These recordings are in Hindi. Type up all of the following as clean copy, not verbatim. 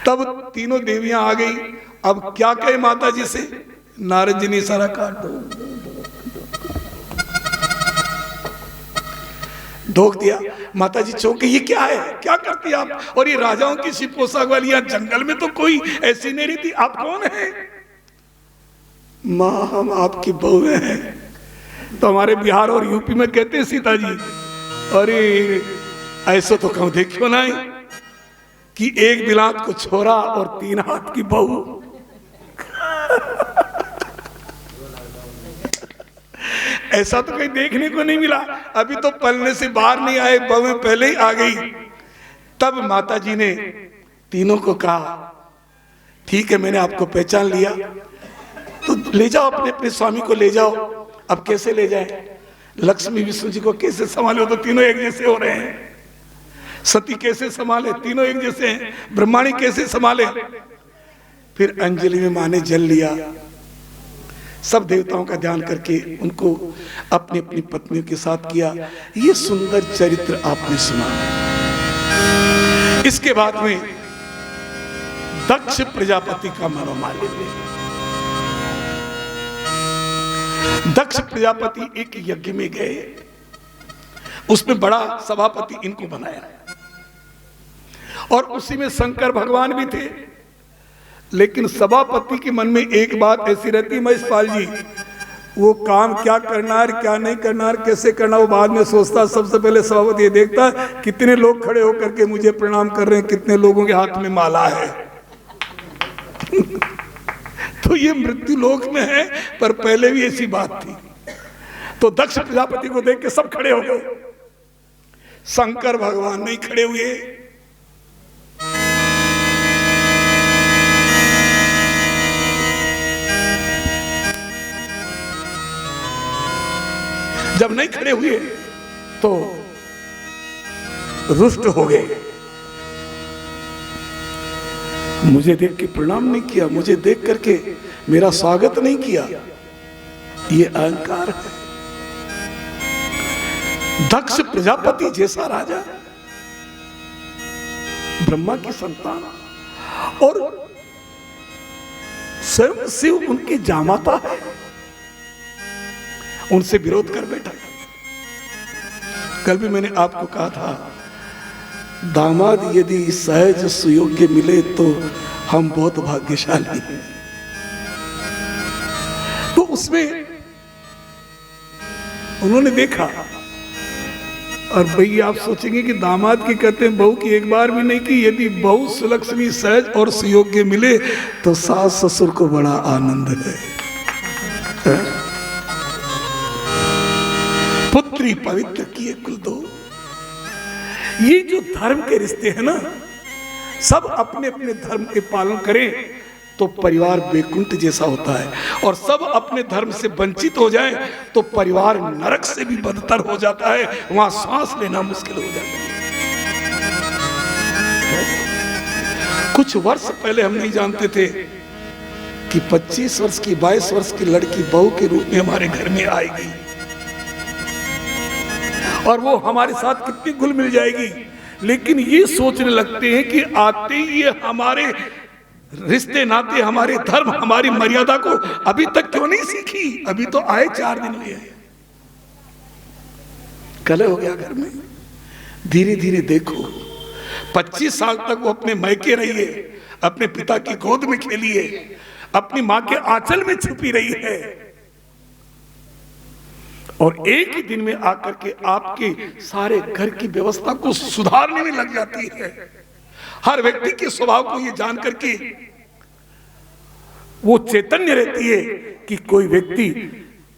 तब तीनों देवियां आ गई। अब क्या कहे माता जी से? नारद जी ने सारा काट दो ढोक दिया। माता जी चौंके, ये क्या है, क्या करती आप? और ये राजाओं की सी पोशाक वाली, यहाँ जंगल में तो कोई ऐसी नहीं रहती, आप कौन है? माँ हम आपकी बहू हैं। तो हमारे बिहार और यूपी में कहते हैं सीता जी, अरे ऐसा तो कहूं देखियो ना कि एक बिलात को छोरा और 3 हाथ की बहू। ऐसा तो कहीं देखने को नहीं मिला। अभी तो पलने से बाहर नहीं आए, बहू पहले ही आ गई। तब माता जी ने तीनों को कहा, ठीक है मैंने आपको पहचान लिया, तो ले जाओ अपने अपने स्वामी को ले जाओ। अब कैसे ले जाए? लक्ष्मी विष्णु जी को कैसे संभाले? तो तीनों एक जैसे हो रहे हैं। सती कैसे संभाले? तीनों एक जैसे हैं। ब्रह्माणी कैसे संभाले? फिर अंजलि में माँ ने जल लिया, सब देवताओं का ध्यान करके उनको अपनी अपनी पत्नियों के साथ किया। ये सुंदर चरित्र आपने सुना। इसके बाद में दक्ष प्रजापति का मनोमालिन्य। दक्ष प्रजापति एक यज्ञ में गए, उसमें बड़ा सभापति इनको बनाया और उसी में शंकर भगवान भी थे। लेकिन सभापति के मन में एक बात ऐसी रहती, महेशपाल जी, वो काम क्या करना है, क्या नहीं करना है, कैसे करना, वो बाद में सोचता। सबसे पहले सभापति ये देखता कितने लोग खड़े होकर के मुझे प्रणाम कर रहे हैं, कितने लोगों के हाथ में माला है। तो ये मृत्यु लोक में है, पर पहले भी ऐसी बात थी। तो दक्ष प्रजापति को देख के सब खड़े हो गए, शंकर भगवान नहीं खड़े हुए। जब नहीं खड़े हुए तो रुष्ट हो गए। मुझे देख के प्रणाम नहीं किया, मुझे देख करके मेरा स्वागत नहीं किया, ये अहंकार है। दक्ष प्रजापति जैसा राजा, ब्रह्मा की संतान, और स्वयं शिव उनकी जामाता है, उनसे विरोध कर बैठा। कल भी मैंने आपको कहा था, दामाद यदि सहज सुयोग्य मिले तो हम बहुत भाग्यशाली हैं। तो उसमें उन्होंने देखा, और भैया आप सोचेंगे कि दामाद की कहते हैं बहू की एक बार भी नहीं की। यदि बहू सुलक्ष्मी सहज और सुयोग्य मिले तो सास ससुर को बड़ा आनंद है। पुत्री पवित्र किए कुल दो। ये जो धर्म के रिश्ते हैं ना, सब अपने अपने धर्म के पालन करें तो परिवार वैकुंठ जैसा होता है, और सब अपने धर्म से वंचित हो जाए तो परिवार नरक से भी बदतर हो जाता है, वहां सांस लेना मुश्किल हो जाता है। कुछ वर्ष पहले हम नहीं जानते थे कि 25 वर्ष की 22 वर्ष की लड़की बहू के रूप में हमारे घर में आएगी और वो हमारे साथ कितनी घुल मिल जाएगी। लेकिन ये सोचने लगते हैं कि आते ही ये हमारे रिश्ते नाते, हमारे धर्म, हमारी मर्यादा को अभी तक क्यों नहीं सीखी। अभी तो आए 4 दिन हुए, कलह हो गया घर में। धीरे धीरे देखो, 25 साल तक वो अपने मैके रही है, अपने पिता की गोद में खेली है, अपनी मां के आंचल में छुपी रही है, और एक ही दिन में आकर के आपके सारे घर की व्यवस्था को सुधारने में लग जाती है। हर व्यक्ति के स्वभाव को ये जान करके वो चैतन्य रहती है कि कोई व्यक्ति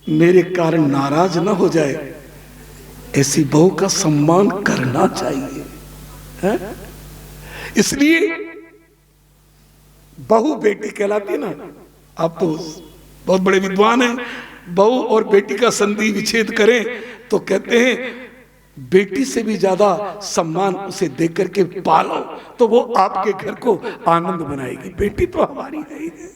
मेरे कारण नाराज न हो जाए, ऐसी बहू का सम्मान करना चाहिए है? इसलिए बहू बेटी कहलाती ना। आप तो बहुत बड़े विद्वान हैं, बहू और बेटी का संधि विच्छेद करें तो कहते हैं बेटी से भी ज्यादा सम्मान उसे देकर करके पालो तो वो आपके घर को आनंद बनाएगी। बेटी तो हमारी है ही है,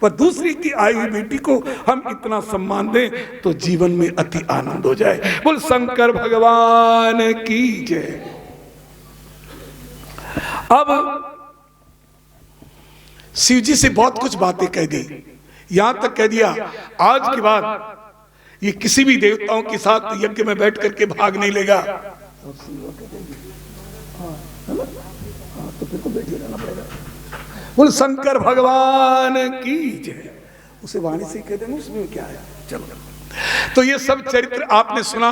पर दूसरी की आई हुई बेटी को हम इतना सम्मान दें तो जीवन में अति आनंद हो जाए। बोल शंकर भगवान की जय। अब शिव जी से बहुत कुछ बातें कह दी, यहां तक कह दिया आज के बाद ये किसी भी देवताओं के साथ यज्ञ में बैठ करके भाग नहीं लेगा। तो फिर तो बैठे रहना पड़ेगा। बोल शंकर भगवान की जय। उसे वाणी से कह देना, उसमें क्या है। चलो, तो ये सब चरित्र आपने सुना।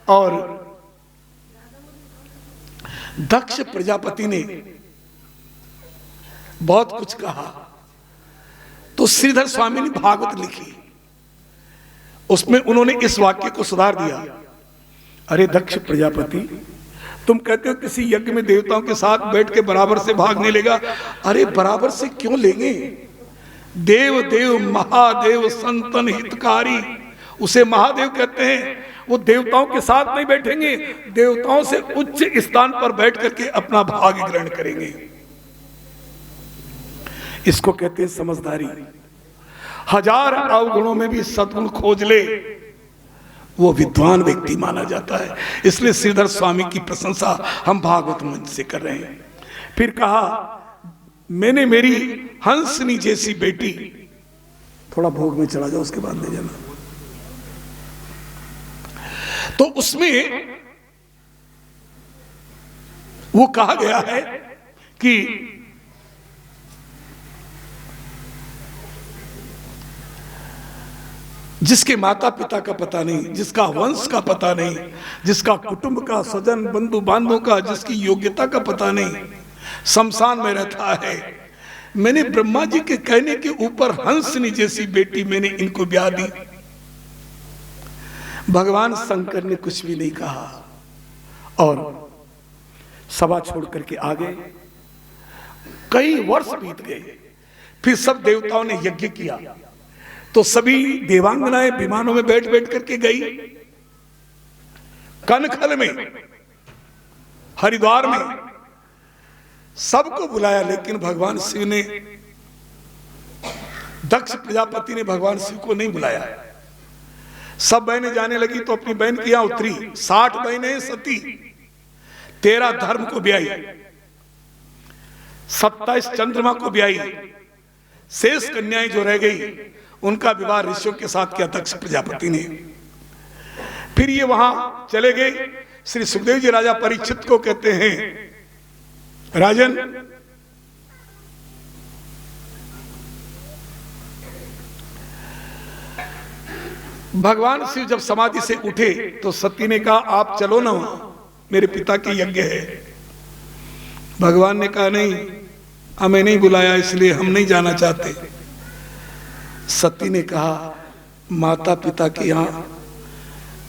और दक्ष प्रजापति ने बहुत कुछ कहा, तो श्रीधर स्वामी ने भागवत लिखी, उसमें उन्होंने इस वाक्य को सुधार दिया। अरे दक्ष प्रजापति, तुम कहते हो किसी यज्ञ में देवताओं के साथ बैठ के बराबर से भाग नहीं लेगा। अरे बराबर से क्यों लेंगे? देव देव महादेव संतन हितकारी, उसे महादेव कहते हैं। वो देवताओं के साथ नहीं बैठेंगे, देवताओं से उच्च स्थान पर बैठ करके अपना भाग ग्रहण करेंगे। इसको कहते हैं समझदारी। हजार अवगुणों में भी सद्गुण खोज ले, वो विद्वान व्यक्ति माना जाता है। इसलिए श्रीधर स्वामी की प्रशंसा हम भागवत मंच से कर रहे हैं। फिर कहा, मैंने मेरी हंसनी जैसी बेटी, थोड़ा भोग में चला जाओ उसके बाद ले जाना। तो उसमें वो कहा गया है कि जिसके माता पिता का पता नहीं, जिसका वंश का पता नहीं, जिसका कुटुंब का, स्वजन बंधु बांधवों का, जिसकी योग्यता का पता नहीं, शमशान में रहता है। मैंने ब्रह्मा जी के कहने के ऊपर हंसनी जैसी बेटी मैंने इनको ब्याह दी। भगवान शंकर ने कुछ भी नहीं कहा और सभा छोड़ करके आ गए। कई वर्ष बीत गए, फिर सब देवताओं ने यज्ञ किया, तो सभी देवांगनाएं विमानों में बैठ बैठ करके गई। कनखल में, हरिद्वार में सबको बुलाया, लेकिन भगवान शिव ने, दक्ष प्रजापति ने भगवान शिव को नहीं बुलाया। सब बहनें जाने लगी तो अपनी बहन की यहां उतरी। 60 बहनें सती, 13 धर्म को ब्याई, 27 चंद्रमा को ब्याई, शेष कन्याएं जो रह गई उनका विवाह ऋषियों के साथ किया दक्ष प्रजापति ने। फिर ये वहां चले गए। श्री सुखदेव जी राजा परीक्षित को कहते हैं, राजन, भगवान शिव जब समाधि से उठे तो सती ने कहा, आप चलो ना, वहां मेरे पिता के यज्ञ है। भगवान ने कहा, नहीं, हमें नहीं बुलाया इसलिए हम नहीं जाना चाहते। सती ने कहा, माता पिता के यहां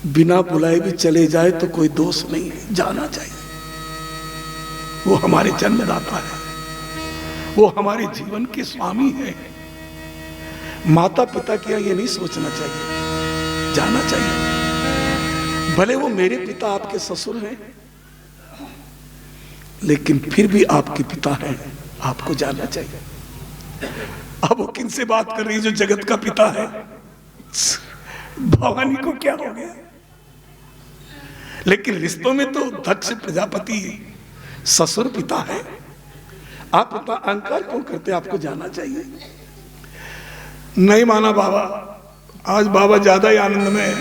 बिना बुलाए भी चले जाए तो कोई दोष नहीं है, जाना चाहिए। वो हमारे जन्मदाता है, वो हमारे जीवन के स्वामी है। माता पिता के यहां ये नहीं सोचना चाहिए, जाना चाहिए। भले वो मेरे पिता आपके ससुर हैं, लेकिन फिर भी आपके पिता हैं, आपको जाना चाहिए। अब वो किनसे बात कर रही है? जो जगत का पिता है। भवानी को क्या हो गया? लेकिन रिश्तों में तो दक्ष प्रजापति ससुर पिता है। आप इतना अहंकार क्यों करते? आपको जाना चाहिए। नहीं माना बाबा, आज बाबा ज्यादा ही आनंद में है,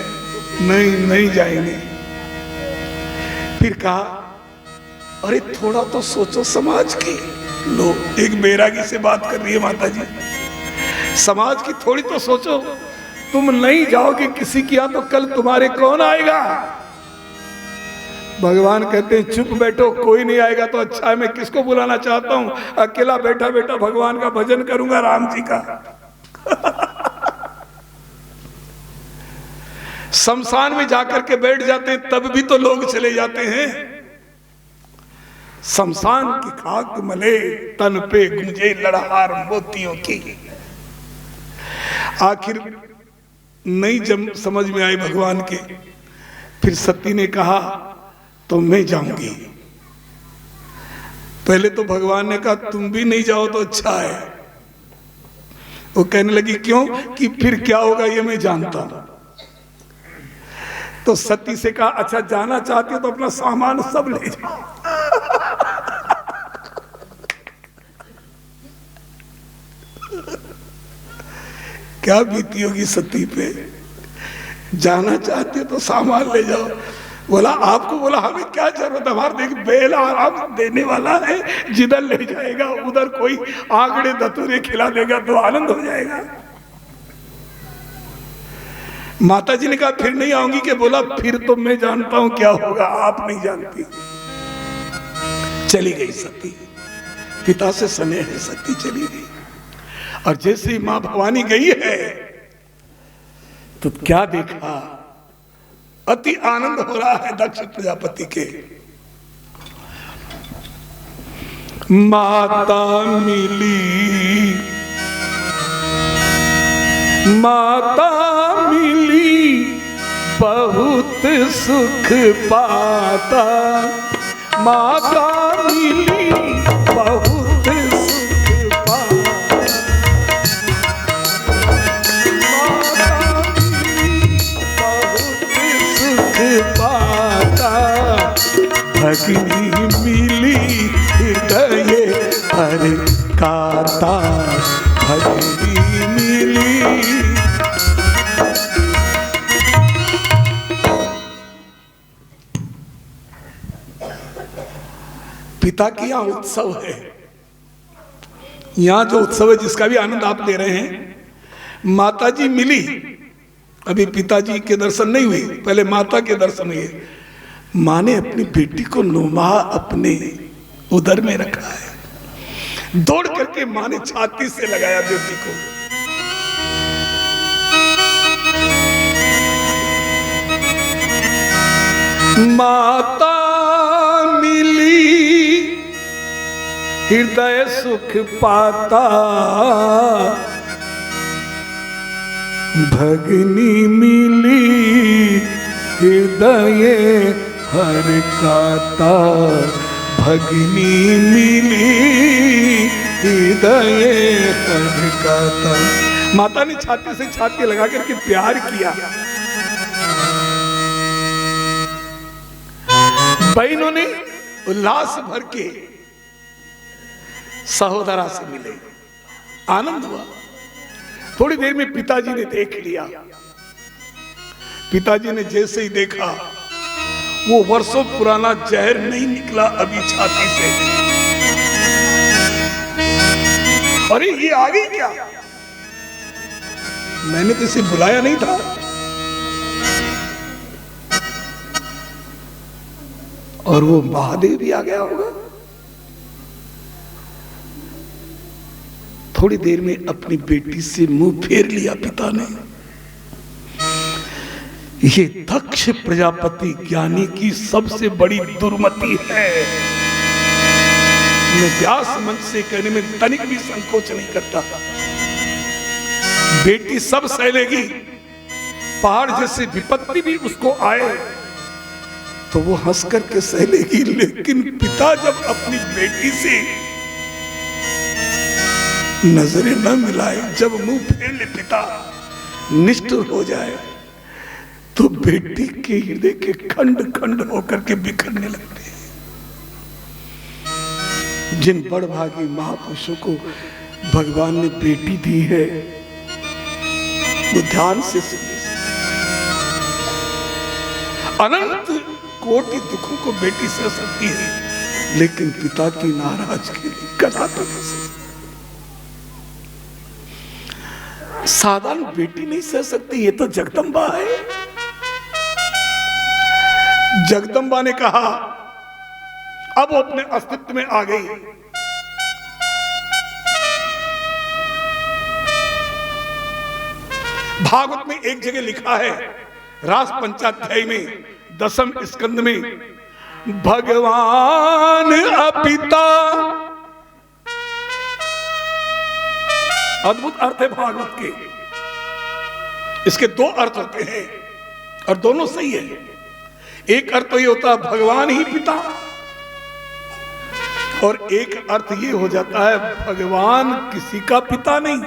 नहीं जाएंगे। फिर कहा, अरे थोड़ा तो सोचो समाज की। लो, एक बैरागी से बात कर रही है माता जी, समाज की थोड़ी तो सोचो। तुम नहीं जाओगे किसी की यहां तो कल तुम्हारे कौन आएगा? भगवान कहते हैं, चुप बैठो, कोई नहीं आएगा तो अच्छा है। मैं किसको बुलाना चाहता हूं? अकेला बैठा बैठा भगवान का भजन करूंगा, राम जी का। शमशान में जाकर के बैठ जाते हैं, तब भी तो लोग चले जाते हैं। शमशान की खाक मले, तन पे गुंजे लड़हार मोतियों की। आखिर नहीं जब समझ में आई भगवान के, फिर सती ने कहा, तो मैं जाऊंगी। पहले तो भगवान ने कहा, तुम भी नहीं जाओ तो अच्छा है। वो कहने लगी, क्यों? कि फिर क्या होगा ये मैं जानता हूं। तो सती से कहा, अच्छा जाना चाहती हो तो अपना सामान सब ले जाओ। क्या बीती होगी सती पे। जाना चाहते हो तो सामान ले जाओ। बोला आपको, बोला हमें क्या जरूरत है, हमारे देख बेल आराम देने वाला है, जिधर ले जाएगा उधर कोई आंकड़े धतूरे खिला देगा तो आनंद हो जाएगा। माता जी ने कहा फिर नहीं आऊंगी कि? बोला फिर तो मैं जानता हूं क्या होगा, आप नहीं जानती। चली गई सती, पिता से स्नेह है, सती चली गई। और जैसे ही मां भवानी गई है तो क्या देखा, अति आनंद हो रहा है दक्ष प्रजापति के। माता मिली, माता मिली बहुत सुख पाता, माता मिली बहुत सुख पाता, माता मिली बहुत सुख पाता, भगिनी मिली हृदय हर काता, भगिनी मिली। पिता की यहां उत्सव है, यहां जो उत्सव है जिसका भी आनंद आप ले रहे हैं। माता जी मिली, अभी पिताजी के दर्शन नहीं हुए, पहले माता के दर्शन हुए। मां ने अपनी बेटी को 9 माह अपने उदर में रखा है। दौड़ करके मां ने छाती से लगाया बेटी को। माता मिली हृदय सुख पाता, भगिनी मिली हृदय हर काता, भगिनी मिली हृदय हर काता। माता ने छाती से छाती लगा करके प्यार किया। बहनों ने उल्लास भर के सहोदरा से मिले, आनंद हुआ। थोड़ी देर में पिताजी ने देख लिया। पिताजी ने जैसे ही देखा, वो वर्षों पुराना जहर नहीं निकला अभी छाती से। अरे ये आ गई क्या? मैंने तो इसे बुलाया नहीं था। और वो महादेव भी आ गया होगा। थोड़ी देर में अपनी बेटी से मुंह फेर लिया पिता ने। ये दक्ष प्रजापति ज्ञानी की सबसे बड़ी दुर्मति है। मैं व्यास मंच से कहने में तनिक भी संकोच नहीं करता। बेटी सब सह लेगी, पहाड़ जैसी विपत्ति भी उसको आए तो वो हंस करके सह लेगी, लेकिन पिता जब अपनी बेटी से नजरें न मिलाए, जब मुंह फेर ले पिता, निष्ठुर हो जाए, तो बेटी के हृदय के खंड खंड होकर के बिखरने लगते हैं। जिन बड़भागी महापुरुषों को भगवान ने बेटी दी है, वो ध्यान से सुनिए। अनंत कोटि दुखों को बेटी सह सकती है, लेकिन पिता की नाराजगी कदा तो नहीं सह सकती। साधारण बेटी नहीं सह सकती, ये तो जगदम्बा है। जगदम्बा ने कहा, अब वो अपने अस्तित्व में आ गई। भागवत में एक जगह लिखा है, रास पंचाध्याय में 10वें स्कंद में, भगवान अपिता। अद्भुत अर्थ है भागवत के। इसके 2 अर्थ होते हैं और दोनों सही है। एक अर्थ तो ये होता है भगवान ही पिता, और एक अर्थ ये हो जाता है भगवान किसी का पिता नहीं,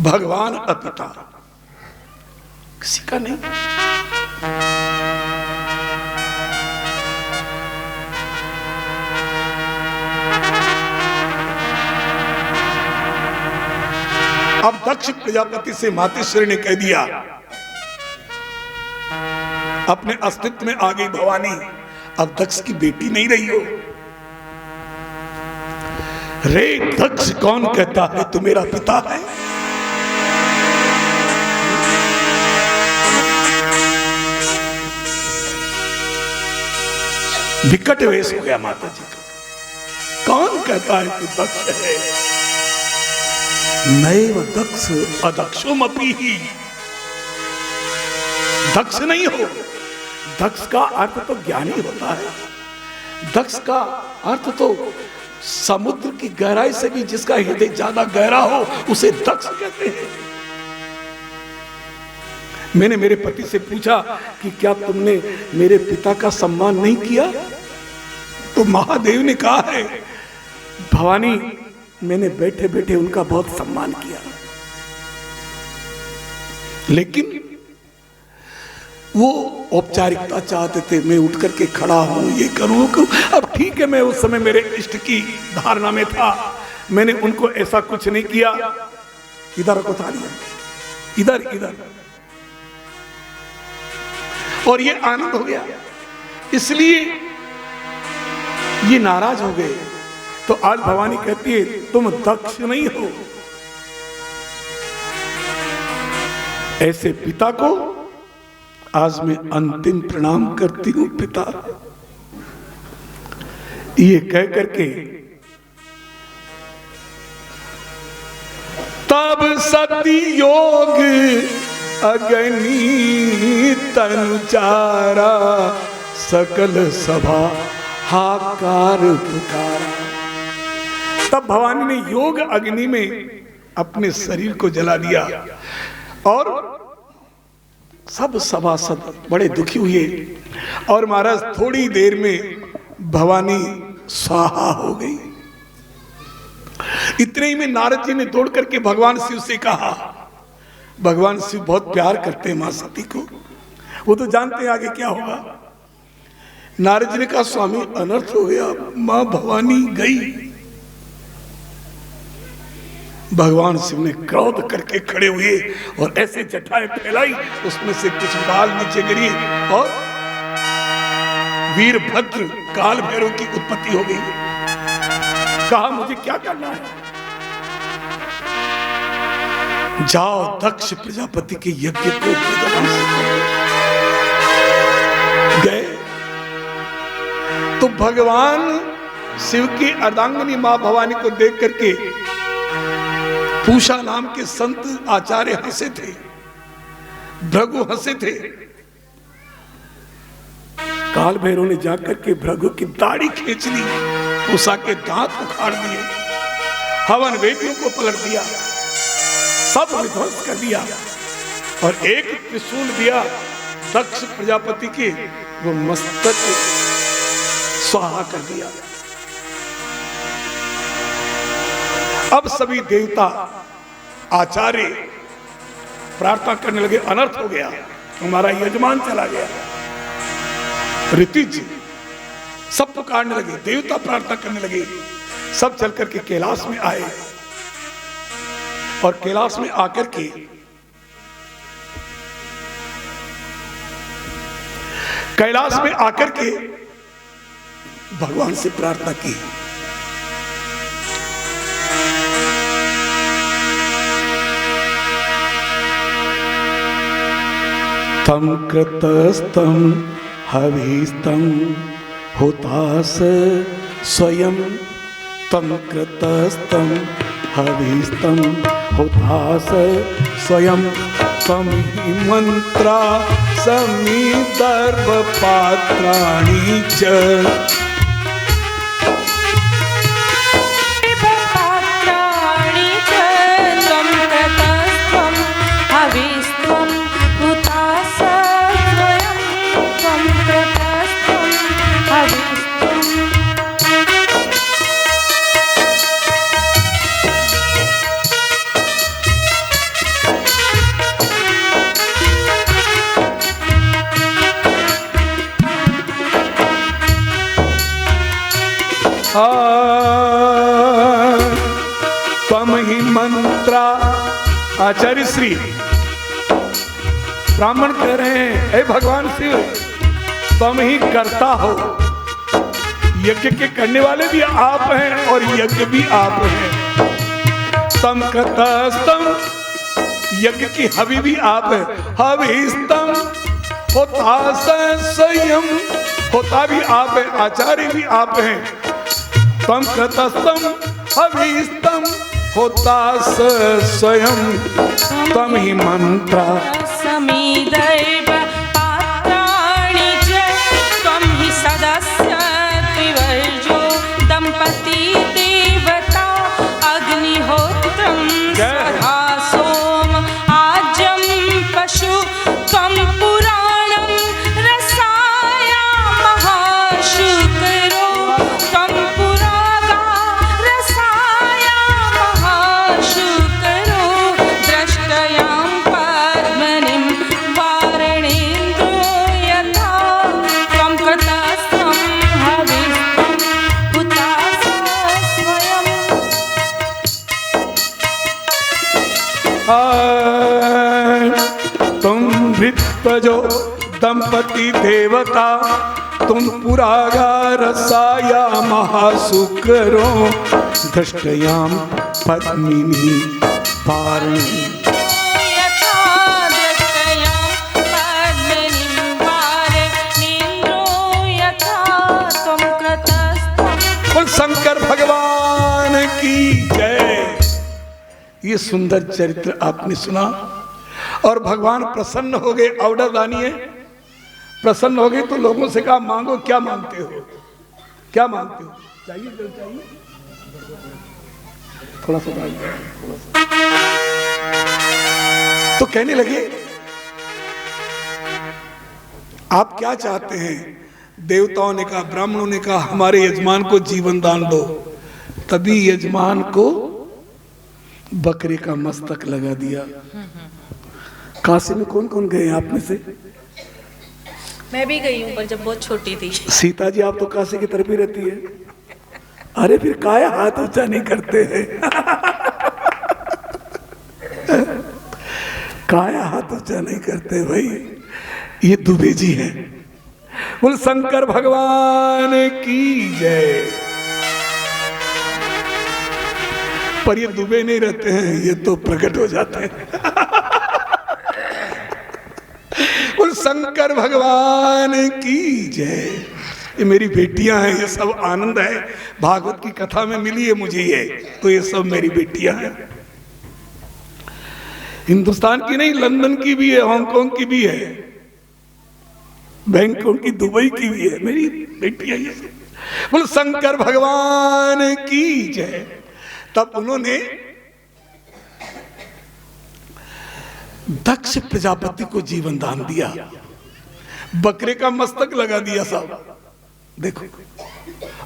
भगवान अपिता, किसी का नहीं। अब दक्ष प्रजापति से मातेश्वरी ने कह दिया, अपने अस्तित्व में आ गई भवानी, अब दक्ष की बेटी नहीं रही हो। रे दक्ष, कौन कहता है तू मेरा पिता है? विकट वेश हो गया माता जी का। कौन कहता है तू दक्ष है? नैव दक्ष अदक्षोमपि ही। दक्ष नहीं हो। दक्ष का अर्थ तो ज्ञानी होता है। दक्ष का अर्थ तो समुद्र की गहराई से भी जिसका हृदय ज्यादा गहरा हो उसे दक्ष कहते हैं। मैंने मेरे पति से पूछा कि क्या तुमने मेरे पिता का सम्मान नहीं किया? तो महादेव ने कहा है, भवानी मैंने बैठे बैठे उनका बहुत सम्मान किया, लेकिन वो औपचारिकता चाहते थे, मैं उठ करके खड़ा हूं, ये करूं वो करूं। अब ठीक है, मैं उस समय मेरे इष्ट की धारणा में था, मैंने उनको ऐसा कुछ नहीं किया। इधर को थालियां, इधर इधर, और ये आनंद हो गया। इसलिए ये नाराज हो गए। तो आज भवानी कहती है तुम दक्ष नहीं हो। ऐसे पिता को आज मैं अंतिम प्रणाम करती हूं पिता। ये कह करके तब सती योग अग्नि तनुचारा, सकल सभा हाकार पुकारा। तब भवानी ने योग अग्नि में अपने शरीर को जला दिया और सब सभासद बड़े दुखी हुए। और महाराज थोड़ी देर में भवानी स्वाहा हो गई। इतने ही में नारद जी ने दौड़ करके भगवान शिव से कहा, भगवान शिव बहुत प्यार करते हैं मां सती को, वो तो जानते हैं आगे क्या होगा। नारद जी ने कहा, स्वामी अनर्थ हो गया, मां भवानी गई। भगवान शिव ने क्रोध करके खड़े हुए और ऐसे जटाएं फैलाई, उसमें से कुछ बाल नीचे गिरी और वीरभद्र काल भैरव की उत्पत्ति हो गई। कहा मुझे क्या करना है? जाओ दक्ष प्रजापति के यज्ञ को गए। तो भगवान शिव की अर्धांगिनी मां भवानी को देख करके पूषा नाम के संत आचार्य हंसे थे, भृगु हंसे थे। काल भैरव ने जाकर के भृगु की दाढ़ी खींच ली, पूषा के दांत उखाड़ दिए, हवन वेदियों को पलट दिया, सब विध्वंस कर दिया और एक त्रिशूल दिया दक्ष प्रजापति के, वो मस्तक स्वाहा कर दिया। अब सभी देवता आचार्य प्रार्थना करने लगे, अनर्थ हो गया, हमारा यजमान चला गया। ऋतिज सब पुकारने लगे, देवता प्रार्थना करने लगे। सब चल करके कैलाश में आए और कैलाश में आकर के भगवान से प्रार्थना की। तम कृतस्तम हविस्तम होतास स्वयं, तम कृतस्तम हविस्तम होतास स्वयं, तम हि मंत्रा समी दर्भ पात्राणि च। तम ही मंत्रा आचार्य श्री ब्राह्मण कह रहे हैं, हे भगवान शिव, तुम ही करता हो, यज्ञ के करने वाले भी आप हैं और यज्ञ भी आप हैं। तम कृतस्तम, यज्ञ की हवि भी आप है, हविस्तम होता स्वयं, होता भी आप है, आचार्य भी आप हैं। तम कृतस्तम हविस्तम होता स्वयं, तम ही मंत्र समीदैव पात्राणि च, त्वं हि सदस्य त्रिवर्जो दंपति देवता, अग्निहोत्रं सदा सोम आज्यं पशु, त्वं पुराणं रसाया महाशुकरो, त्वं पुरागा रसाया महाशुकरो, द्रष्टयां पद्मनिं वारणेन्द्रो यथा, त्वं कृतस्तं हविस्तं हुतासा स्वयं। तुम भृत्वजो दंपति देवता, तुम पुरागा रसाया महासुकरो, दृष्टयाम पद्मिनी पारणी। यथा दृष्टयां पद्मिनीं वारणेन्द्रो यथा, त्वं कृतस्तं। बोल शंकर भगवान की जय। ये सुंदर चरित्र आपने सुना और भगवान प्रसन्न हो गए। ऑर्डर दानिए, प्रसन्न हो गए तो लोगों से कहा मांगो, क्या मांगते हो, क्या मांगते हो, चाहिए जो चाहिए, थोड़ा सा थोड़ा सा। तो कहने लगे आप क्या चाहते हैं? देवताओं ने कहा, ब्राह्मणों ने कहा, हमारे यजमान को जीवन दान दो। तभी यजमान को बकरे का मस्तक लगा दिया। काशी में कौन कौन गए आप में से? मैं भी गई हूँ, पर जब बहुत छोटी थी। सीता जी आप तो काशी की तरफ ही रहती है। अरे फिर काया हाथ ऊंचा नहीं करते हैं? काया हाथ ऊंचा नहीं करते भाई, ये दुबे जी हैं। बोल शंकर भगवान की जय। पर ये दुबे नहीं रहते हैं, ये तो प्रकट हो जाते हैं। बोल शंकर भगवान की जय। ये मेरी बेटियां हैं, ये सब आनंद है, भागवत की कथा में मिली है मुझे ये, तो ये सब मेरी बेटियां हैं। हिंदुस्तान की नहीं, लंदन की भी है, हांगकांग की भी है, बैंकॉक की, दुबई की भी है, मेरी बेटियां ये सब। बोल शंकर भगवान की जय। तब उन्होंने दक्ष प्रजापति को जीवन दान दिया, बकरे का मस्तक लगा दिया साहब। देखो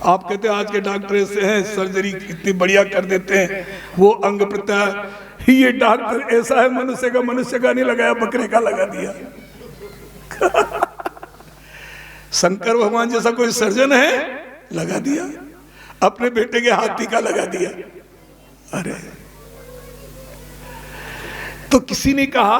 आप कहते हैं आज के डॉक्टर ऐसे हैं, सर्जरी इतनी बढ़िया कर देते हैं, वो अंग प्रत्यारोपण, ये डॉक्टर ऐसा है, मनुष्य का नहीं लगाया, बकरे का लगा दिया। शंकर भगवान जैसा कोई सर्जन है, लगा दिया। अपने बेटे के हाथी का लगा दिया। अरे तो किसी ने कहा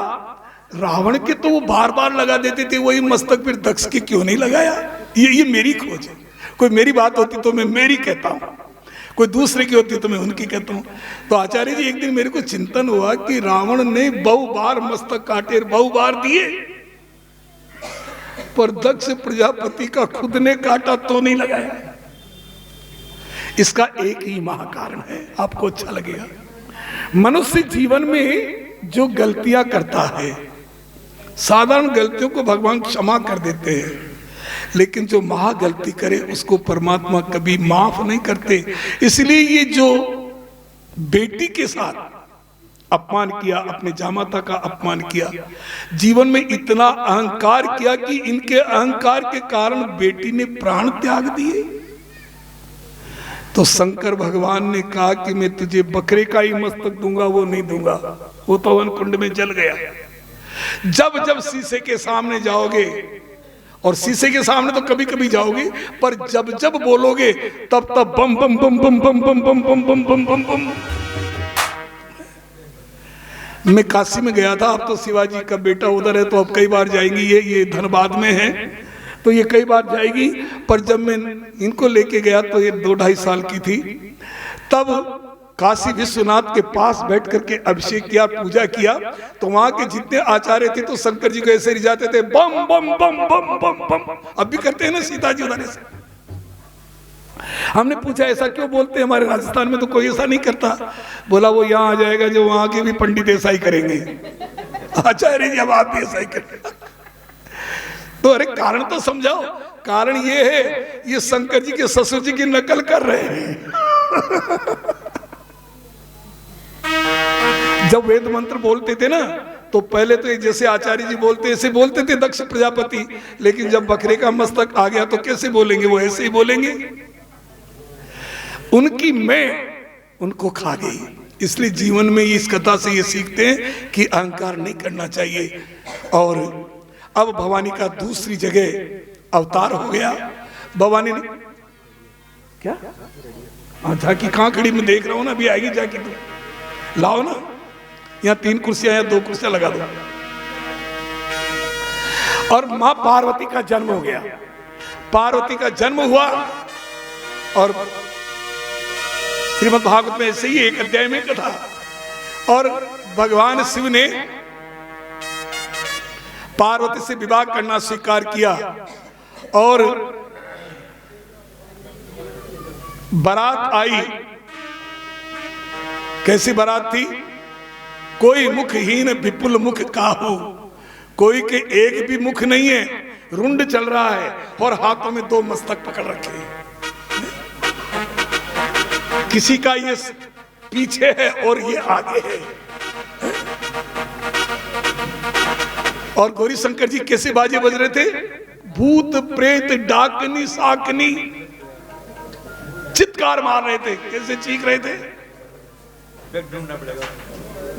रावण के तो वो बार बार लगा देते थे वही मस्तक, फिर दक्ष के क्यों नहीं लगाया? ये मेरी खोज है। कोई मेरी बात होती तो मैं मेरी कहता हूं, कोई दूसरे की होती तो मैं उनकी कहता हूं। तो आचार्य जी एक दिन मेरे को चिंतन हुआ कि रावण ने बहु बार मस्तक काटे, बहु बार दिए, पर दक्ष प्रजापति का खुद ने काटा तो नहीं लगाया। इसका एक ही महाकारण है, आपको अच्छा लगेगा। मनुष्य जीवन में जो गलतियां करता है, साधारण गलतियों को भगवान क्षमा कर देते हैं, लेकिन जो महा गलती करे उसको परमात्मा कभी माफ नहीं करते। इसलिए ये जो बेटी के साथ अपमान किया, अपने जामाता का अपमान किया, जीवन में इतना अहंकार किया कि इनके अहंकार के कारण बेटी ने प्राण त्याग दिए। तो शंकर भगवान ने कहा कि मैं तुझे बकरे का ही मस्तक दूंगा, वो नहीं दूंगा, वो तो वन कुंड में जल गया। जब जब शीशे के सामने जाओगे, और शीशे के सामने तो कभी कभी जाओगे, पर जब जब बोलोगे तब तब बम बम बम बम बम बम बम बम बम बम बम बम। मैं काशी में गया था, अब तो शिवाजी का बेटा उधर है तो अब कई बार जाएंगी, ये धनबाद में है तो ये कई बार जाएगी। पर जब मैं इनको लेके गया तो ये 2-2.5 साल की थी, तब काशी विश्वनाथ के पास बैठ करके अभिषेक किया, पूजा किया, तो वहां के जितने आचार्य थे तो शंकर जी को ऐसे रिझाते थे, बम बम बम बम बम बम। अब भी करते हैं ना सीता जी उदाने से। हमने पूछा ऐसा क्यों बोलते हैं, हमारे राजस्थान में तो कोई ऐसा नहीं करता। बोला वो यहाँ आ जाएगा जो वहां के भी पंडित ऐसा ही करेंगे, आचार्य जी अब आप भी ऐसा ही करेंगे। तो अरे कारण तो समझाओ। कारण ये है, ये शंकर जी के ससुर जी की नकल कर रहे हैं। जब वेद मंत्र बोलते थे ना तो पहले तो जैसे आचार्य जी बोलते ऐसे बोलते थे दक्ष प्रजापति, लेकिन जब बकरे का मस्तक आ गया तो कैसे बोलेंगे, वो ऐसे ही बोलेंगे। उनकी मैं उनको खा गई। इसलिए जीवन में इस कथा से ये सीखते हैं कि अहंकार नहीं करना चाहिए। और अब भवानी का दूसरी जगह अवतार हो गया। भवानी ने क्या झांकी कहां खड़ी, मैं देख रहा हूं ना, अभी आएगी झांकी, तो लाओ ना, यहाँ 3 कुर्सियां या 2 कुर्सियां लगा दो। और मां पार्वती का जन्म हो गया। पार्वती का जन्म हुआ और श्रीमद् भागवत में ऐसे ही एक अध्याय में कथा। और भगवान शिव ने पार्वती से विवाह करना स्वीकार किया और बारात आई। कैसी बारात थी? कोई मुखहीन विपुल मुख काहू, कोई के एक भी मुख नहीं है, रुंड चल रहा है और हाथों में 2 मस्तक पकड़ रखे हैं। किसी का ये पीछे है और ये आगे है। और गौरी शंकर जी कैसे बाजे बज रहे थे? भूत प्रेत डाकनी साकनी चित्कार मार रहे थे। कैसे चीख रहे थे?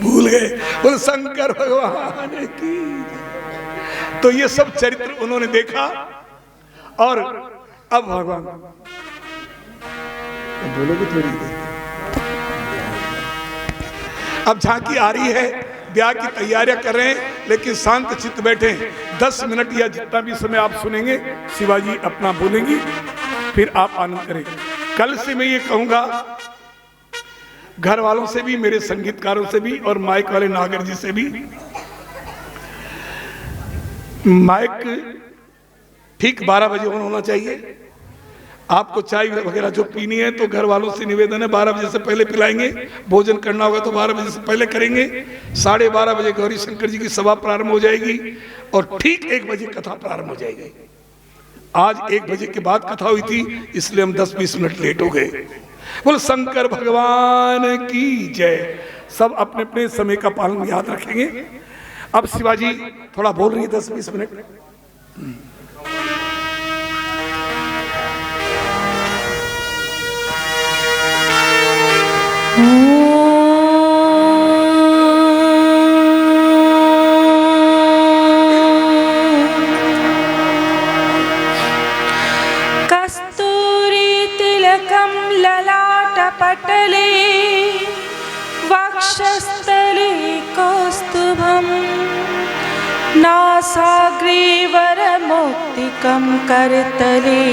भूल गए। बोल शंकर भगवान की। तो ये सब चरित्र उन्होंने देखा। और अब भगवान बोलोगे थोड़ी देर, अब झांकी आ रही है, ब्याह की तैयारियां कर रहे हैं, लेकिन शांत चित्त बैठे। 10 मिनट या जितना भी समय आप सुनेंगे शिवाजी अपना बोलेंगी, फिर आप आनंद करें। कल से मैं ये कहूंगा घर वालों से भी, मेरे संगीतकारों से भी और माइक वाले नागर जी से भी, माइक ठीक 12 बजे ऑन होना चाहिए। आपको चाय वगैरह जो पीनी है तो घर वालों से निवेदन है 12 बजे से पहले पिलाएंगे। भोजन करना होगा तो 12 बजे से पहले करेंगे। 12:30 बजे गौरी शंकर जी की सभा प्रारंभ हो जाएगी और ठीक 1 बजे कथा प्रारंभ हो जाएगी। आज 1 बजे के बाद कथा हुई थी, इसलिए हम 10-20 मिनट लेट हो गए। बोल शंकर भगवान की जय। सब अपने अपने समय का पालन याद रखेंगे। अब शिवाजी थोड़ा बोल रही है 10-20 मिनट। कस्तूरी तिलकं ललाटपटले वक्षस्थले कौस्तुभं नासाग्रे वरमौक्तिकं करतले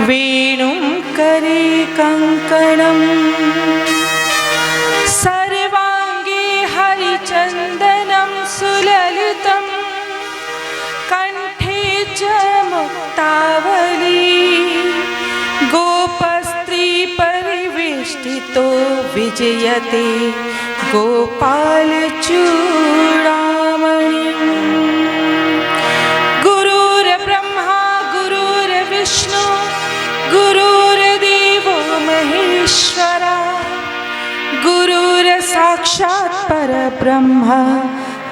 वेणुं करे कंकणम् सर्वांगे हरिचन्दनं सुललितं कंठे च मुक्तावली गोपस्त्री परिवेष्टितो विजयते गोपाल चूड़ामणि। गुरुर्ब्रह्मा गुरुर्विष्णु गुरुर्देवो महेश्वरा गुरुर्साक्षात् परब्रह्म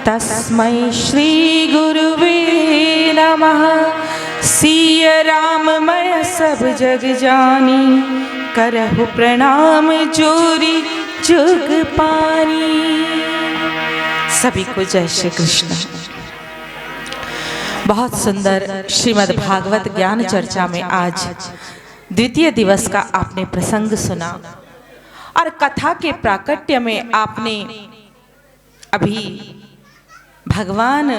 तस्मै श्री गुरुवे नमः। सिय राममय सब जग जानी करहु प्रणाम जोरी जुग पानी। सभी को जय श्री कृष्ण। बहुत सुंदर श्रीमद् भागवत ज्ञान चर्चा में आज द्वितीय दिवस का आपने प्रसंग सुना और कथा के प्राकट्य में आपने अभी भगवान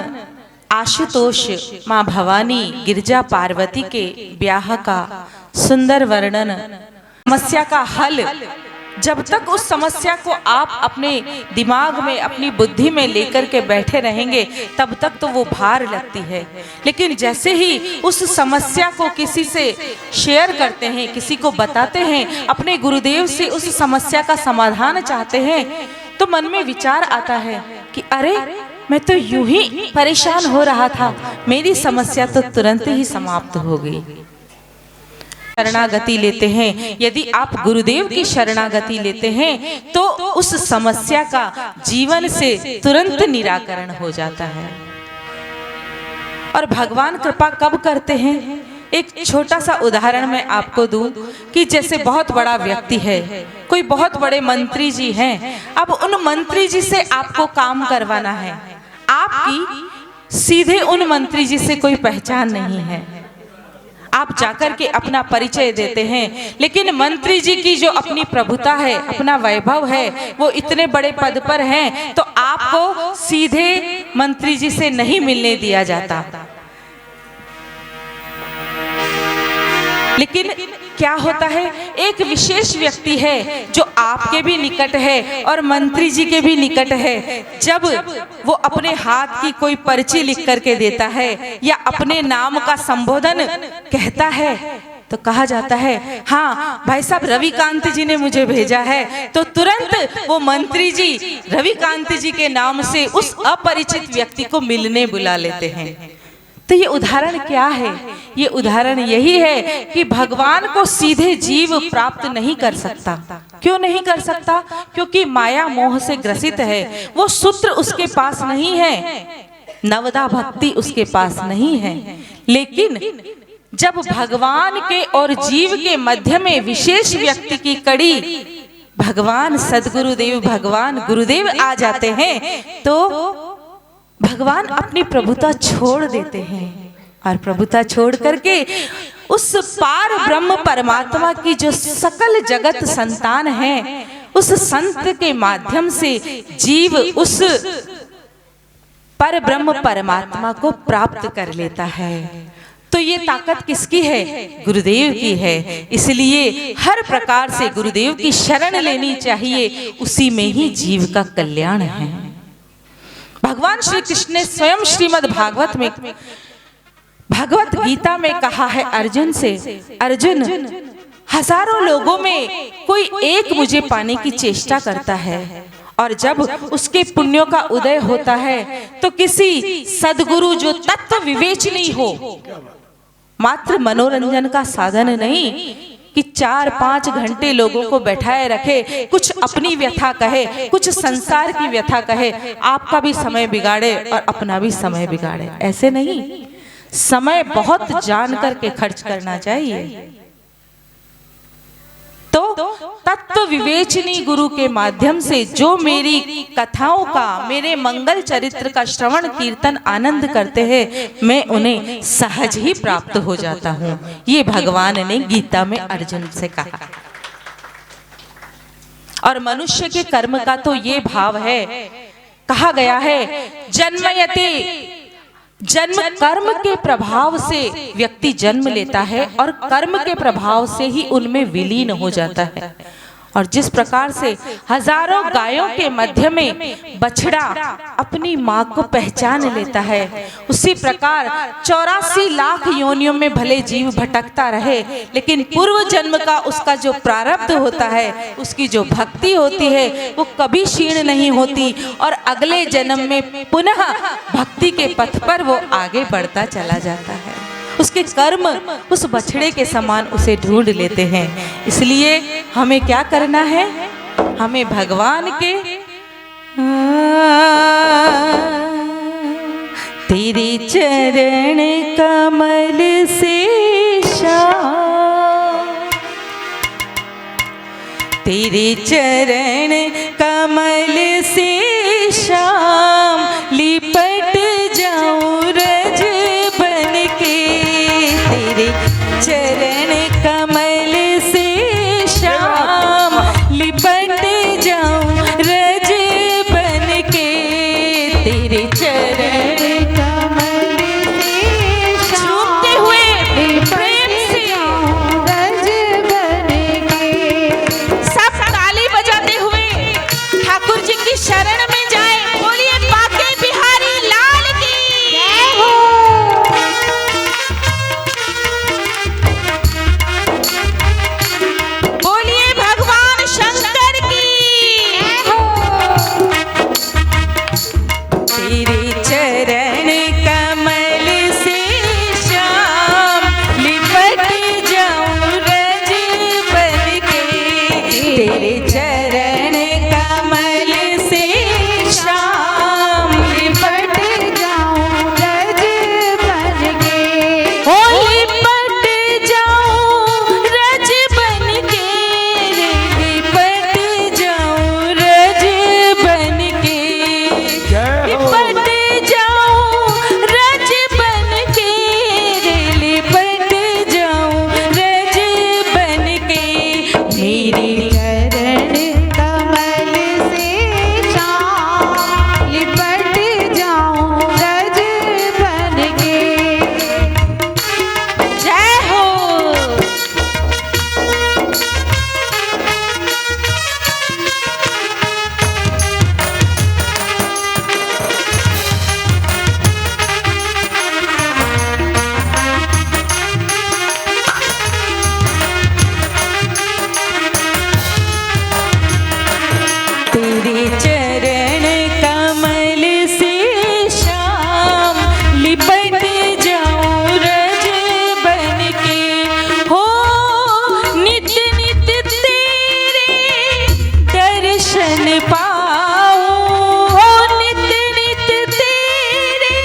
आशुतोष माँ भवानी गिरजा पार्वती के ब्याह का सुंदर वर्णन, समस्या का हल, जब तक उस समस्या को आप अपने दिमाग में, अपनी बुद्धि में लेकर के बैठे रहेंगे तब तक तो वो भार लगती है। लेकिन जैसे ही उस समस्या को किसी से शेयर करते हैं, किसी को बताते हैं, अपने गुरुदेव से उस समस्या का समाधान चाहते हैं, तो मन में विचार आता है कि अरे मैं तो यूं ही परेशान हो रहा था, मेरी समस्या तो तुरंत ही समाप्त हो गई। शरणागति लेते हैं, यदि आप गुरुदेव की शरणागति लेते हैं तो उस समस्या का जीवन से तुरंत निराकरण हो जाता है। और भगवान कृपा कब करते हैं? एक छोटा सा उदाहरण मैं आपको दूं कि जैसे बहुत बड़ा व्यक्ति है, कोई बहुत बड़े मंत्री जी हैं, अब उन मंत्री जी से आपको काम करवाना है, आपकी सीधे उन मंत्री जी से कोई पहचान नहीं है, आप जाकर के अपना परिचय देते हैं, लेकिन मंत्री जी की जो अपनी प्रभुता है, अपना वैभव है, वो इतने बड़े पद पर हैं, तो आपको सीधे मंत्री जी से नहीं मिलने दिया जाता। लेकिन क्या होता है, एक विशेष व्यक्ति है जो आपके भी निकट है और मंत्री जी के भी निकट है, जब वो अपने हाथ की कोई पर्ची लिख करके देता है या अपने नाम का संबोधन कहता है तो कहा जाता है हाँ भाई साहब रविकांत जी ने मुझे भेजा है, तो तुरंत वो मंत्री जी रविकांत जी के नाम से उस अपरिचित व्यक्ति को मिलने बुला लेते हैं। तो ये उदाहरण क्या है? ये उदाहरण यही है कि भगवान को सीधे जीव प्राप्त नहीं कर सकता। क्यों नहीं कर सकता? क्योंकि माया मोह से ग्रसित है, वो सूत्र उसके पास नहीं है, नवदा भक्ति उसके पास नहीं है। लेकिन जब भगवान के और जीव के मध्य में विशेष व्यक्ति की कड़ी भगवान सदगुरुदेव, भगवान गुरुदेव आ जाते हैं तो भगवान अपनी प्रभुता छोड़ देते हैं और प्रभुता छोड़ करके उस पार ब्रह्म परमात्मा की जो सकल जगत संतान है, उस संत के माध्यम से जीव उस पर ब्रह्म परमात्मा को प्राप्त कर लेता है। तो ये ताकत किसकी है? गुरुदेव की है। इसलिए हर प्रकार से गुरुदेव की शरण लेनी चाहिए, उसी में ही जीव का कल्याण है। भगवान श्री कृष्ण ने स्वयं श्रीमद् भागवत में, भगवत गीता में कहा है अर्जुन से, अर्जुन हजारों लोगों में कोई एक मुझे पाने की चेष्टा करता है और जब उसके पुण्यों का उदय होता है तो किसी सदगुरु जो तत्व विवेचनी हो, मात्र मनोरंजन का साधन नहीं कि 4-5 घंटे लोगों को बैठाए रखे, कुछ अपनी व्यथा कहे, कुछ संसार की व्यथा कहे, आपका भी समय बिगाड़े और अपना भी समय बिगाड़े। ऐसे नहीं, समय बहुत जान करके खर्च करना चाहिए। तो तत्व विवेचनी गुरु के माध्यम से जो मेरी कथाओं का, मेरे मंगल चरित्र का श्रवण कीर्तन आनंद करते हैं, मैं उन्हें सहज ही प्राप्त हो जाता हूँ। ये भगवान ने गीता में अर्जुन से कहा। और मनुष्य के कर्म का तो ये भाव है, कहा गया है जन्मयते, जन्म कर्म के प्रभाव से व्यक्ति जन्म लेता है और कर्म के प्रभाव से ही उनमें विलीन हो जाता है। और जिस प्रकार से हजारों गायों के मध्य में बछड़ा अपनी माँ को पहचान लेता है, उसी प्रकार 84 लाख योनियों में भले जीव भटकता रहे, लेकिन पूर्व जन्म का उसका जो प्रारब्ध होता है, उसकी जो भक्ति होती है, वो कभी क्षीण नहीं होती और अगले जन्म में पुनः भक्ति के पथ पर वो आगे बढ़ता चला जाता है। उसके कर्म उस बछड़े के समान उसे ढूंढ लेते हैं। इसलिए हमें क्या करना है? हमें भगवान के तेरे चरण कमल से श्याम, तेरे चरण कमल से श्याम लिपट जाऊं रज बन के, तेरे चरण कमल से श्याम लिपट जाऊं रज बन के। तेरे चरण कमल से श्याम लिपट जाऊं रज बन के, ओ लिपट जाऊं रज बन के, लिपट जाऊं रज बन के, लिपट जाऊं रज बन के, लिपट जाऊं रज बन के। मेरी चरण कमल से श्याम लिपट जाऊं रज बन के। जय हो। तेरे चरण कमल से श्याम लिपट जाऊं रज बन के। हो नित नित तेरे दर्शन पाऊं, हो नित नित तेरे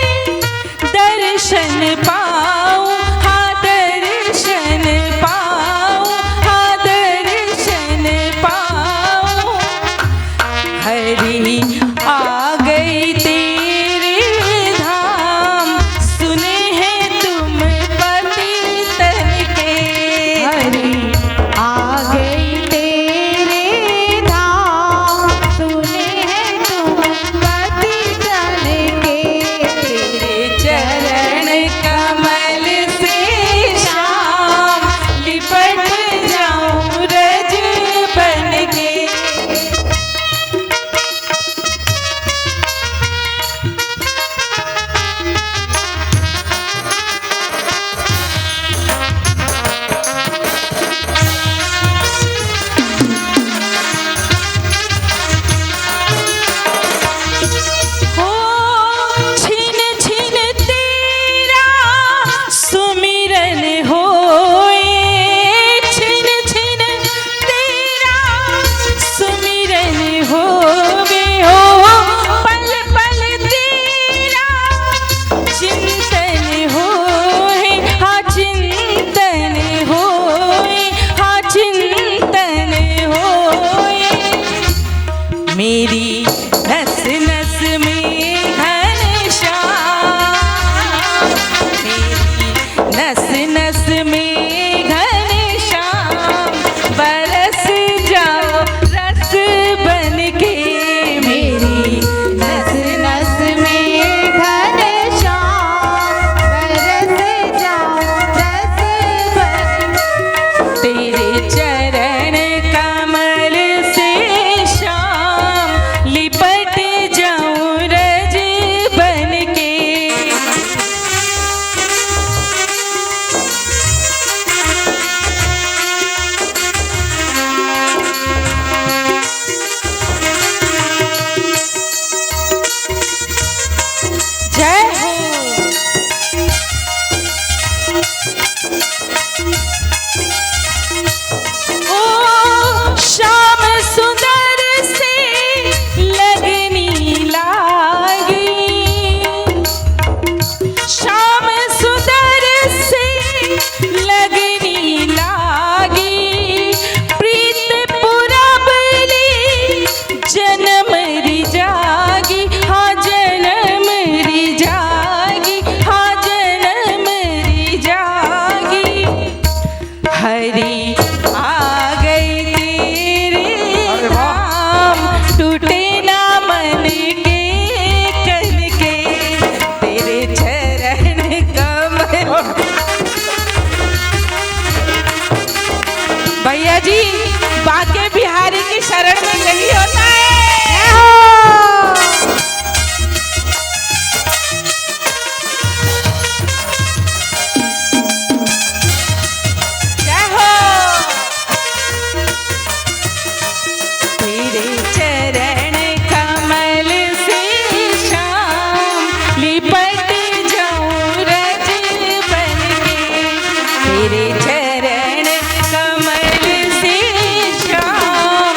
दर्शन पाऊं, हाँ दर्शन पाऊं, हाँ दर्शन पाऊं। हरि आ गई तेरे धाम, सुने हैं तुम पतितन के। हरि आ गई तेरे धाम, सुने हैं तुम पतितन के। तेरे चरण कमल से श्याम लिपट जाऊं रज बन के। हो छिन छिन तेरा सुमिरन होए, छिन छिन तेरा सुमिरन होवे, हो पल पल तेरा चिंतन होए, हाँ चिंतन होए, हाँ चिंतन होए। मेरी नस नस में घनश्याम, मेरी नस नस में घनश्याम, बरस जाओ रस बन के। मेरी नस नस में घनश्याम, बरस जाऊं रस बन के। तेरे चरण कमल से श्याम लिपट जाऊं रज बन के। जय हो। ओ श्याम सुंदर से लगनी लागी, श्याम सुंदर से लगनी लागी, प्रीत पुरबली जन्म री जागी, हाँ जन्म री जागी, हाँ जन्म री जागी। हरि आ गई तेरे धाम, टूटे ना मन के कन के। तेरे चरण कमल। भैया जी बाके बिहारी की शरण में यही होता है। जय हो। तेरे चरण कमल से श्याम लिपट जाऊं रज बन के। तेरे चरण कमल से श्याम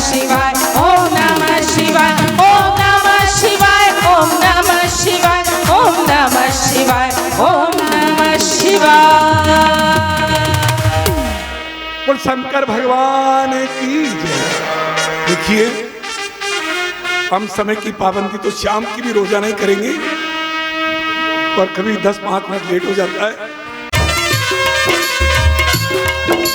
शिवाय, ओम नमः शिवाय, ओम नमः शिवाय, ओम नमः शिवाय, ओम नमः शिवाय, ओम नमः शिवाय। और शंकर भगवान की जय। देखिए, हम समय की पाबंदी तो शाम की भी रोजाना ही करेंगे, पर कभी 10-5 मिनट लेट हो जाता है।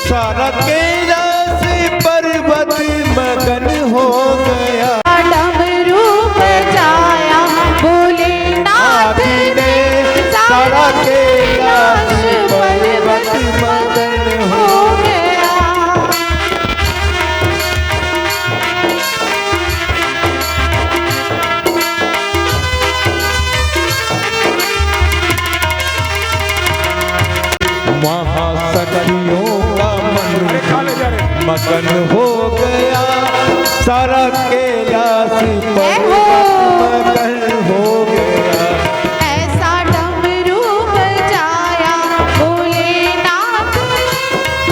सारा कैलाश पर्वत मगन हो गया, डमरू बजाया भोलेनाथ ने, सारा कैलाश पर्वत मगन हो गया। महासखियों का मन अरे खा ले जा रहे। मगन हो गया, सारा कैलाश पर्वत मगन हो गया। ऐसा डमरू बजाया भोलेनाथ ने,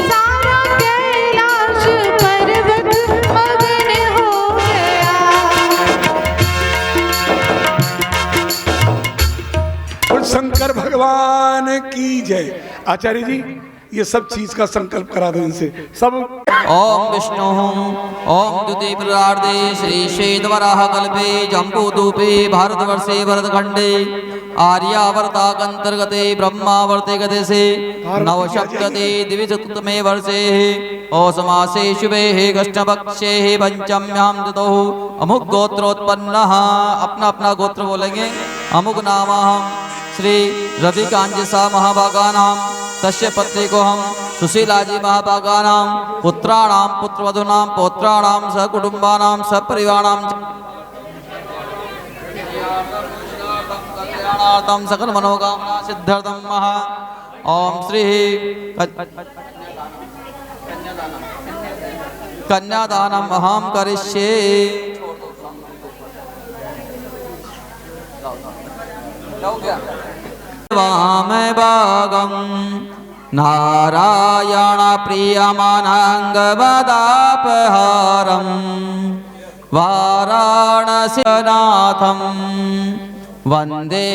सारा कैलाश पर्वत मगन हो गया। और शंकर भगवान की जय। आचार्य जी, ये सब चीज का संकल्प करा दो इनसे सब। ओम विष्णु ओम द्वितीय प्ररार्धे श्री श्वेतवराह कल्पे जम्बूद्वीपे भारतवर्षे भरतखंडे आर्यावर्ताकंतर्गते ब्रह्मावर्ते गदेशे नवसप्तते द्विशततमे वर्षे औसमासे शुभे कृष्णपक्षे पंचम्यां तिथौ अमुक गोत्रोत्पन्नः। अपना अपना गोत्र बोलेंगे। अमुक नाम श्री रविकांजसा महाभागानां तस्य पत्नी को हम सुशीलाजी महाभागानां पुत्राणां पुत्रवधूनां पौत्राणां सहकुटुंबानां सपरिवाराणां कल्याणार्थं सकल मनोकामना सिद्ध्यर्थं महा। ओम श्री कन्यादानम् अहं करिष्ये। वाम भागं नारायण प्रियमनाङ्गवदापहारं वाराणसीनाथं वन्दे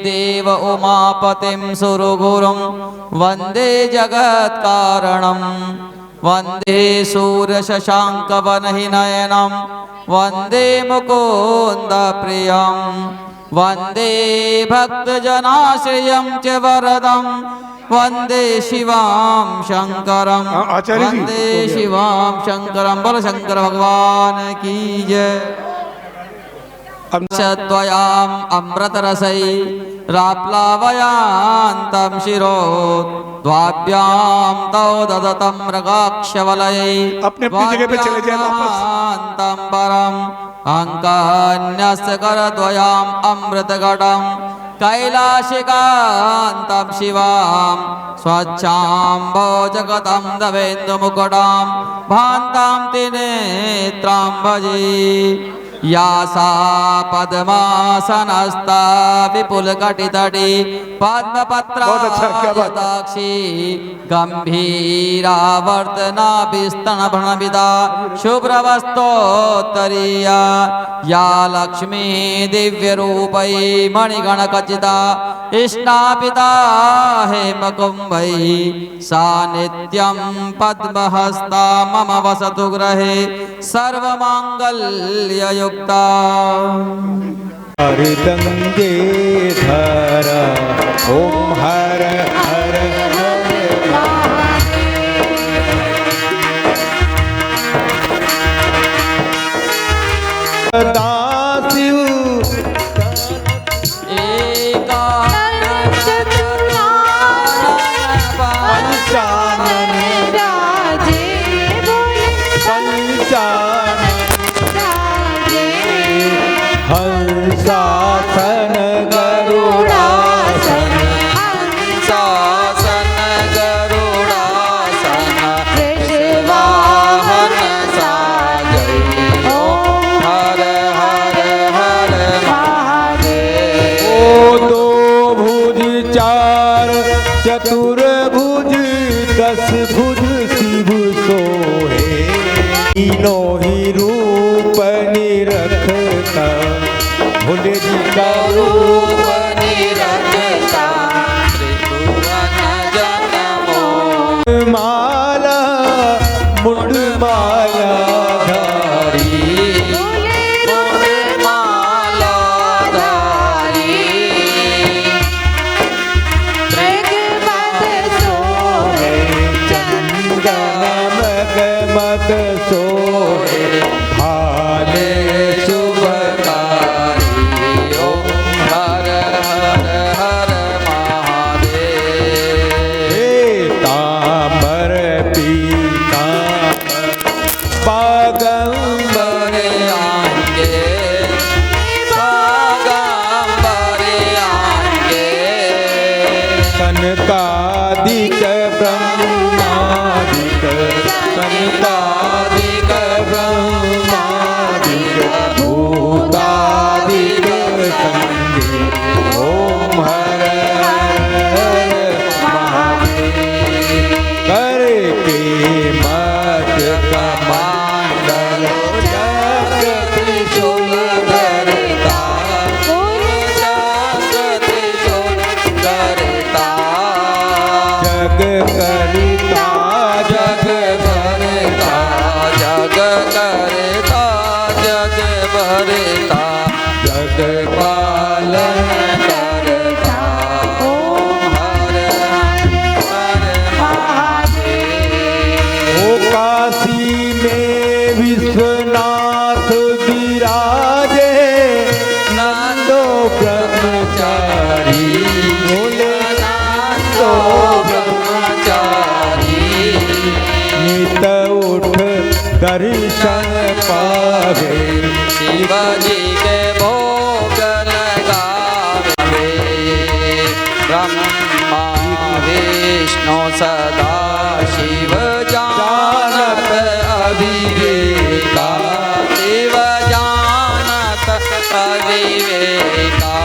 देव उमापतिं सुरगुरुं वन्दे जगत्कारणं वन्दे सूर्यशशाङ्कवनहिनयनं वन्दे मुकुन्दप्रियं वन्दे भक्तजनाश्रयं च वरदं वन्दे शिवां शङ्करं आचार्य जी, वन्दे शिवां शङ्करं। बोलो शंकर भगवान की जय। त्वयाम् अमृतरसै राप्लावयान्तं शिरो द्वाभ्यां तौ ददतं मृगाक्षवलयै अपने अपनी जगह पे चले जाएं वापस। वाप्यान्तं परम् अङ्कान्यस्य करद्वयाम् अमृतघटं कैलाशिकान्तं शिवां स्वच्छां भोजगतं दवेन्दुमुकुटां भान्तां त्रिनेत्रां भजे। या सा पद्मासनस्था विपुलकटितटी बहुत अच्छा, क्या बात। पद्मपत्राक्षी गम्भीरावर्तनाभिस्तनभणविदा शुभ्रवस्तोत्तरीया या लक्ष्मी दिव्यरूपै मणिगणखचिता स्नापिता हेमकुम्भै सा नित्यं पद्महस्ता मम वसतु गृहे सर्वमाङ्गल्ययुक्ता। हरदंगे धरा ओम हर हर दासिव पंचानन राजे बोले पंचानन राजे हंसासन गरुड़ासन शासन गरुड़ासन कृष्णवाहन साजै ओम हर हर हर महादेव। ओ दो भुज चार चतुर्भुज दस भुज शिव सोहे तीनों ही रूप रूप निरंता त्रिभुवन जन्मो माला मुंड माया धारी माला धारी मृगमद सोहे चंदन मगमद सोहे भाले शुभकारी ओम हर हर हर महादेव तामर पीतांबर बागंबर आंगे बागंबर आंगे सनकादिक ब्रह्मादिक सनकादिक ब्रह्मादिक भूतादिक संगे ओम हर हर महादेव करके मत कमांडल जगत करता जगत करता जग करिता जग भरता जग करता जग भरता जग पालन करता ओम हर हर महादेव ओ काशी में विश्वनाथ विराजे नंदो ब्रह्मचारी बोले नंदो ब्रह्मचारी नित उठ दर्शन पावे शिवजी के भोग लगावे ब्रह्मा विष्णु सदा शिव जानत अविवेका शिव जानत अविवेका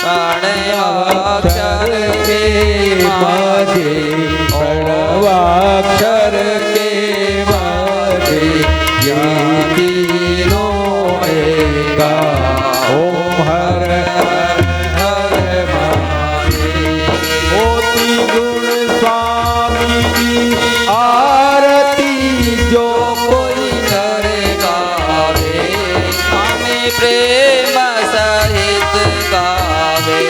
प्रणवाक्षर के माजे प्रणवाक्षर के माजे ये तीनों एका ओम हर हर हर महादेव मोती गुण स्वामी की आरती जो कोई करे गावे हमें प्रेम सहित गावे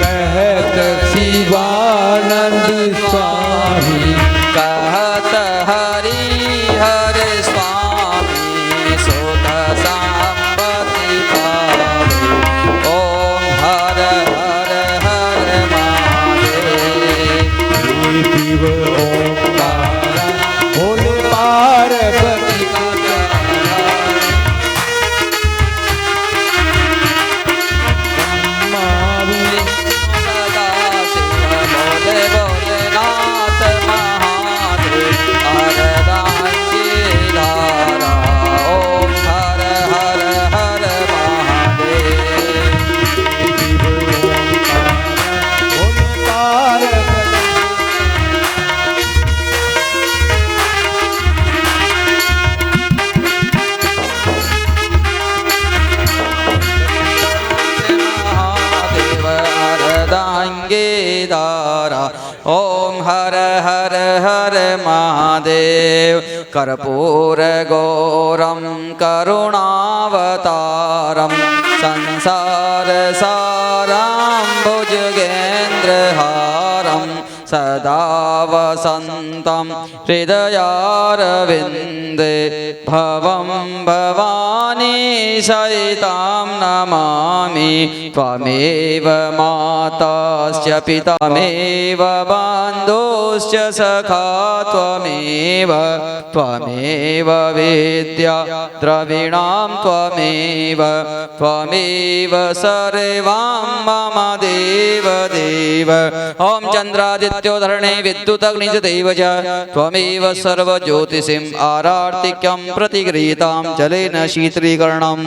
कहत शिवानंद स्वामी कहत हरि हर स्वामी सुख संपत्ति पावे ओम हर हर हर महादेव शिव ओंकार भोले पार्वती सदा शिव बोले भोलेनाथ महादेव अरदांगी धारा ओम हर हर हर महादेव शिव ओंकार भोले पार्वती महादेव अरदांगी धारा ओम हर हर हर महादेव कर्पूर गौरम करुणावतारम संसार साराम भुजगेन्द्रहारम सदा वसन्तं हृदयारविन्दे भवं भवानी सहितां नमामि त्वमेव माताश्च पिता त्वमेव बान्धोश्च सखा त्वमेव त्वमेव वेद्या द्रविणां त्वमेव सर्वां मम देव देव ॐ चन्द्रादित्यो धरणे विद्युदग्निज देव च त्वमेव सर्वज्योतिषिम् आरार्तिक्यं प्रतिगृहीतां जलेन शीतलीकरणम्